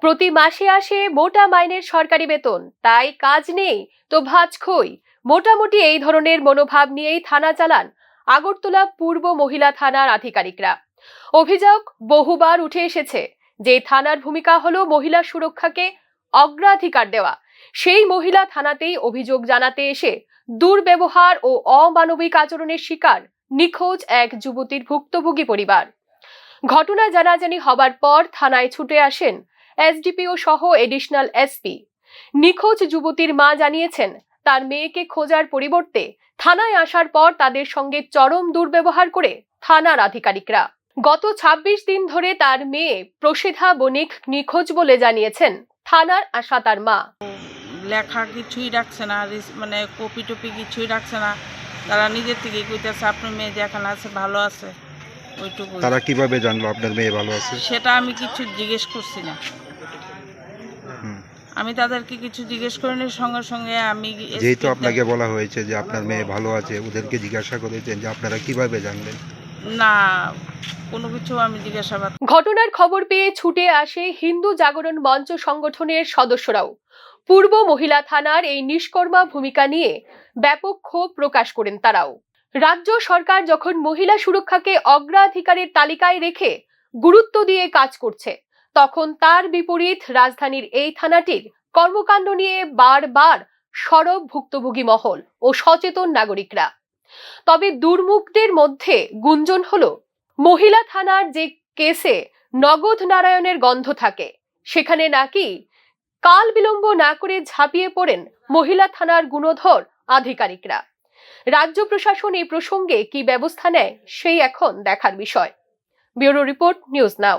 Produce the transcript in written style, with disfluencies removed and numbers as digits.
প্রতি মাসে আসে মোটা মাইনের সরকারি বেতন, তাই কাজ নেই তো ভাজ খই। মোটামুটি এই ধরনের মনোভাব নিয়েই থানা চালান আগরতলা পূর্ব মহিলা থানার আধিকারিকরা। অভিযোগ বহুবার উঠে এসেছে যে থানার ভূমিকা হলো মহিলা সুরক্ষাকে অগ্রাধিকার দেওয়া। সেই মহিলা থানাতেই অভিযোগ জানাতে এসে দুর্ব্যবহার ও অমানবিক আচরণের শিকার নিখোঁজ এক যুবতীর ভুক্তভোগী পরিবার। ঘটনা জানাজানি হবার পর থানায় ছুটে আসেন এসডিপিও সহ এডিশনাল এসপি। নিখোঁজ যুবতীর মা জানিয়েছেন তার মেয়েকে খোঁজার পরিবর্তে থানায় আসার পর তাদের সঙ্গে চরম দুর্ব্যবহার করে থানার আধিকারিকরা। গত ২৬ দিন ধরে তার মেয়ে প্রসিদ্ধা বণিক নিখোঁজ বলে জানিয়েছেন থানার আসা তার মা। লেখা কিছুই রাখছে না, মানে কপি টপি কিছুই রাখছে না। তারা নিজের থেকে কইতেছে আপনার মেয়ে যেখানে আছে ভালো আছে, ওইটুকু। তারা কিভাবে জানলো আপনার মেয়ে ভালো আছে? সেটা আমি কিছু জিজ্ঞেস করছি না। আমি তাদেরকে কিছু জিজ্ঞেস করিনি। সঙ্গে সঙ্গে আমি যেহেতু আপনাকে বলা হয়েছে যে আপনার মেয়ে ভালো আছে, ওদেরকে জিজ্ঞাসা করেছেন যে আপনারা কিভাবে জানলেন? না, কোনো কিছু আমি জিজ্ঞাসাবাদ। ঘটনার খবর পেয়ে ছুটে আসে হিন্দু জাগরণ মঞ্চ সংগঠনের সদস্যরাও। পূর্ব মহিলা থানার এই নিষ্কর্মা ভূমিকা নিয়ে ব্যাপক ক্ষোভ প্রকাশ করেন তারাও। রাজ্য সরকার যখন মহিলা সুরক্ষাকে অগ্রাধিকারের তালিকায় রেখে গুরুত্ব দিয়ে কাজ করছে, তখন তার বিপরীত রাজধানীর এই থানাটির কর্মকাণ্ড নিয়ে বারবার সরব ভুক্তভোগী মহল ও সচেতন নাগরিকরা। তবে দুর্মুখদের মধ্যে গুঞ্জন হলো, মহিলা থানার যে কেসে নগদ নারায়ণের গন্ধ থাকে, সেখানে নাকি কাল বিলম্ব না করে ঝাঁপিয়ে পড়েন মহিলা থানার গুণধর আধিকারিকরা। রাজ্য প্রশাসন এই প্রসঙ্গে কি ব্যবস্থা নেয় সেই এখন দেখার বিষয়। Bureau report, news now.